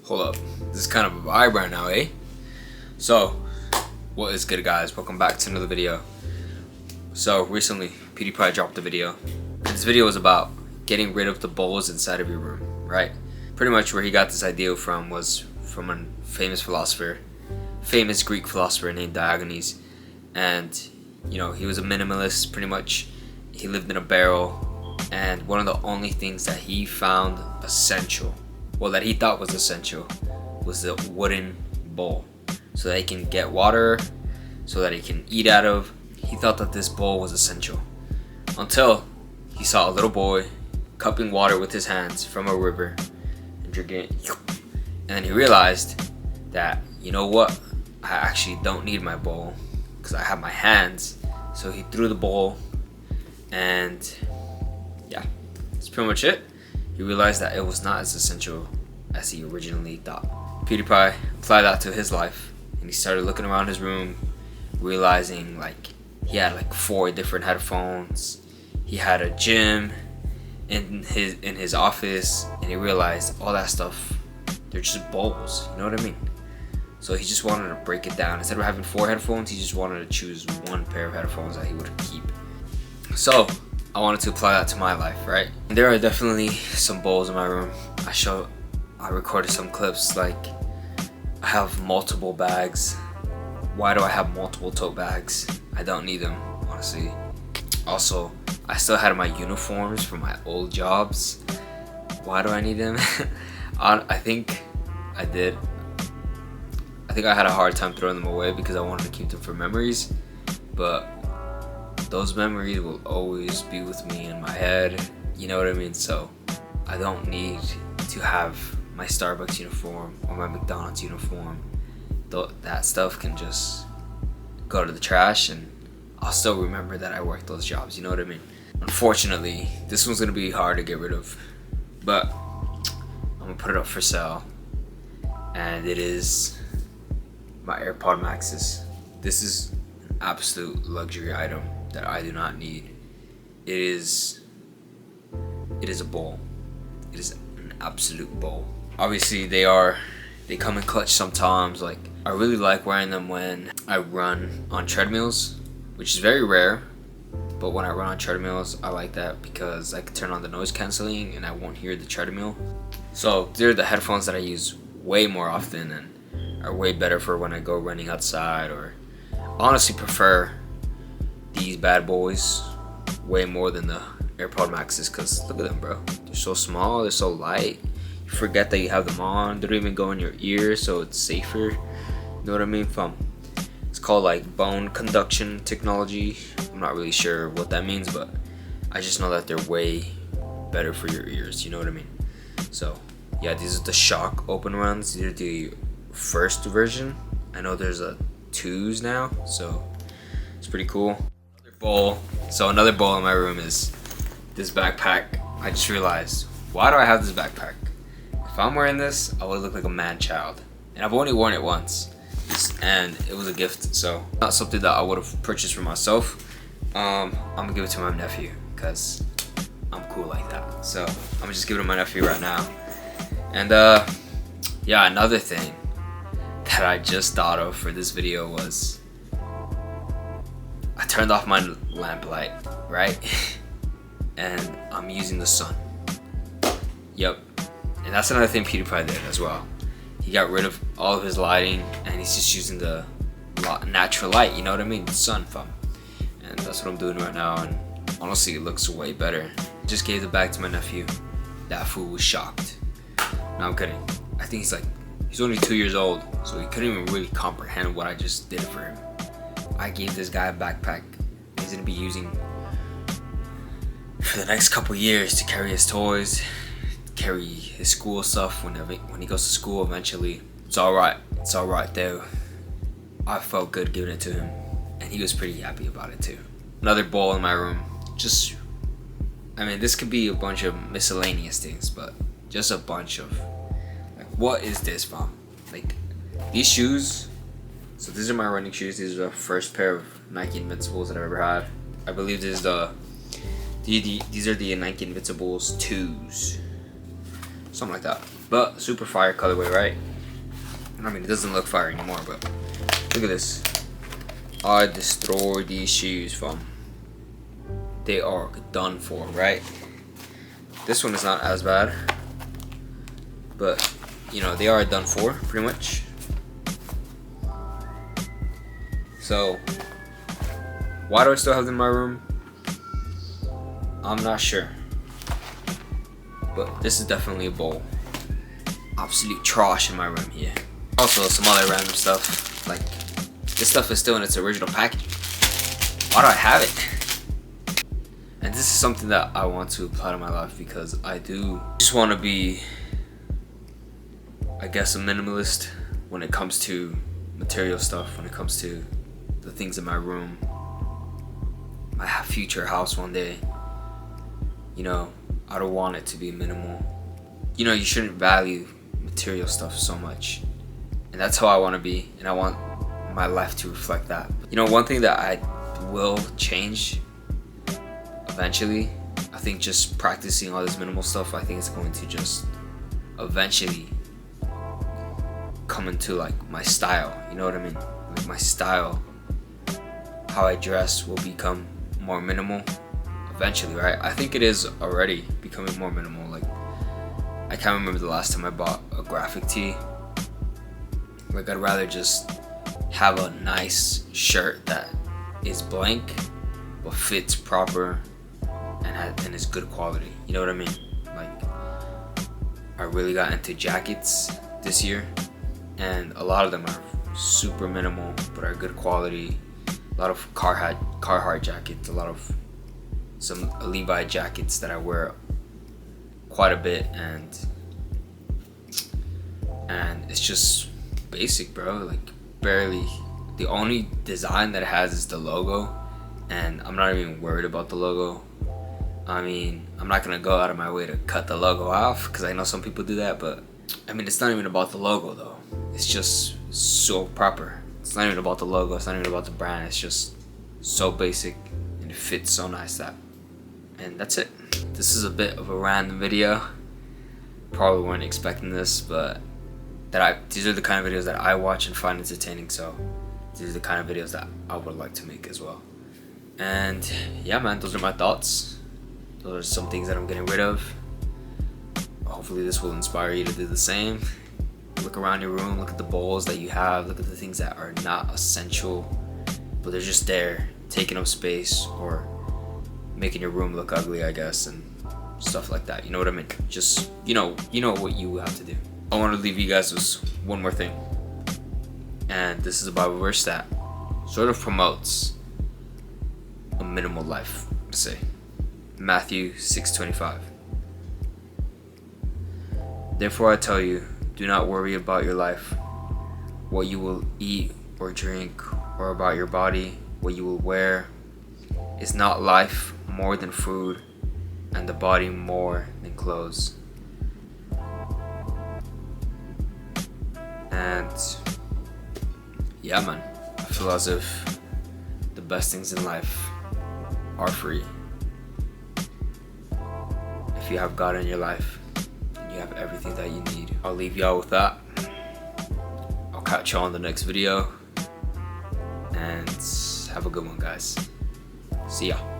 Hold up, this is kind of a vibe right now, eh? So, what is good, guys? Welcome back to another video. So, recently, PewDiePie dropped a video. This video was about getting rid of the bowls inside of your room, right? Pretty much where he got this idea from was from a famous Greek philosopher named Diogenes. And, you know, he was a minimalist, pretty much. He lived in a barrel, and one of the only things that he found essential, well, that he thought was essential, was the wooden bowl, so that he can get water, so that he can eat out of. He thought that this bowl was essential, until he saw a little boy cupping water with his hands from a river and drinking it. And then he realized that, you know what, I actually don't need my bowl because I have my hands. So he threw the bowl, and yeah, that's pretty much it. He realized that it was not as essential as he originally thought. PewDiePie applied that to his life, and he started looking around his room, realizing like he had like 4 different headphones. He had a gym in his office, and he realized all that stuff, they're just bowls, you know what I mean? So he just wanted to break it down. Instead of having 4 headphones, he just wanted to choose 1 pair of headphones that he would keep. So I wanted to apply that to my life, right? There are definitely some bowls in my room. I recorded some clips, like I have multiple bags. Why do I have multiple tote bags? I don't need them, honestly. Also, I still had my uniforms from my old jobs. Why do I need them? I think I did. I think I had a hard time throwing them away because I wanted to keep them for memories. But those memories will always be with me in my head. You know what I mean? So I don't need to have my Starbucks uniform or my McDonald's uniform. That stuff can just go to the trash, and I'll still remember that I worked those jobs. You know what I mean? Unfortunately, this one's gonna be hard to get rid of, but I'm gonna put it up for sale, and it is my AirPod Maxes. This is an absolute luxury item that I do not need. It is a bowl. It is an absolute bowl. Obviously, they come in clutch sometimes. Like, I really like wearing them when I run on treadmills, which is very rare. But when I run on treadmills, I like that because I can turn on the noise canceling and I won't hear the treadmill. So they're the headphones that I use way more often and are way better for when I go running outside. Or I honestly prefer these bad boys way more than the AirPod Maxes, because look at them, bro. They're so small, they're so light. You forget that you have them on. They don't even go in your ear, so it's safer. You know what I mean? It's called like bone conduction technology. I'm not really sure what that means, but I just know that they're way better for your ears. You know what I mean? So yeah, these are the Shock Open Runs. These are the first version. I know there's a 2s now, so it's pretty cool. Another bowl. So another bowl in my room is this backpack. I just realized, why do I have this backpack? If I'm wearing this, I would look like a man child. And I've only worn it once, and it was a gift, so not something that I would have purchased for myself. I'm gonna give it to my nephew because I'm cool like that. So I'm gonna just give it to my nephew right now. And yeah, another thing that I just thought of for this video was I turned off my lamp light, right? And I'm using the sun. Yep. And that's another thing PewDiePie did as well. He got rid of all of his lighting, and he's just using the natural light, you know what I mean? The sun, fam. And that's what I'm doing right now, and honestly, it looks way better. Just gave the bag to my nephew. That fool was shocked. No, I'm kidding. I think he's only 2 years old, so he couldn't even really comprehend what I just did for him. I gave this guy a backpack he's gonna be using for the next couple years to carry his toys, carry his school stuff when he goes to school eventually. It's alright though. I felt good giving it to him, and he was pretty happy about it too. Another bowl in my room. I mean, this could be a bunch of miscellaneous things, but just a bunch of, like, what is this, fam? Like, these shoes. So these are my running shoes. These are the first pair of Nike Invincibles that I've ever had. I believe these are the Nike Invincibles 2s. Something like that. but super fire colorway, right? I mean, it doesn't look fire anymore, but look at this. I destroyed these shoes, fam. They are done for, right? This one is not as bad, but you know, they are done for pretty much. So why do I still have them in my room? I'm not sure, but this is definitely a bowl. Absolute trash in my room here. Also some other random stuff, like this stuff is still in its original packaging. Why do I have it? And this is something that I want to apply to my life, because I do just want to be, I guess, a minimalist when it comes to material stuff, when it comes to the things in my room, my future house one day. You know, I don't want it to be minimal. You know, you shouldn't value material stuff so much, and that's how I want to be, and I want my life to reflect that. You know, one thing that I will change eventually, I think just practicing all this minimal stuff, I think it's going to just eventually come into like my style, you know what I mean? Like my style, how I dress will become more minimal eventually, right? I think it is already becoming more minimal. Like, I can't remember the last time I bought a graphic tee. Like, I'd rather just have a nice shirt that is blank but fits proper and is good quality, you know what I mean? Like, I really got into jackets this year, and a lot of them are super minimal but are good quality. A lot of Carhartt jackets, a lot of some Levi jackets that I wear quite a bit, and it's just basic, bro. Like, barely. The only design that it has is the logo, and I'm not even worried about the logo. I mean, I'm not gonna go out of my way to cut the logo off, because I know some people do that, but I mean, it's not even about the logo though. It's just so proper. It's not even about the logo, it's not even about the brand. It's just so basic and it fits so nice. And that's it. This is a bit of a random video. Probably weren't expecting this, but these are the kind of videos that I watch and find entertaining, so these are the kind of videos that I would like to make as well. And yeah, man, those are my thoughts. Those are some things that I'm getting rid of. Hopefully this will inspire you to do the same. Look around your room, look at the bowls that you have, look at the things that are not essential, but they're just there, taking up space or making your room look ugly, I guess, and stuff like that. You know what I mean? Just, you know what you have to do. I want to leave you guys with one more thing. And this is a Bible verse that sort of promotes a minimal life, let's say. Matthew 6:25. Therefore I tell you, do not worry about your life, what you will eat or drink, or about your body, what you will wear. Is not life more than food, and the body more than clothes? And yeah, man, I feel as if the best things in life are free. If you have God in your life, you have everything that you need. I'll leave y'all with that. I'll catch y'all on the next video, and have a good one, guys. See ya.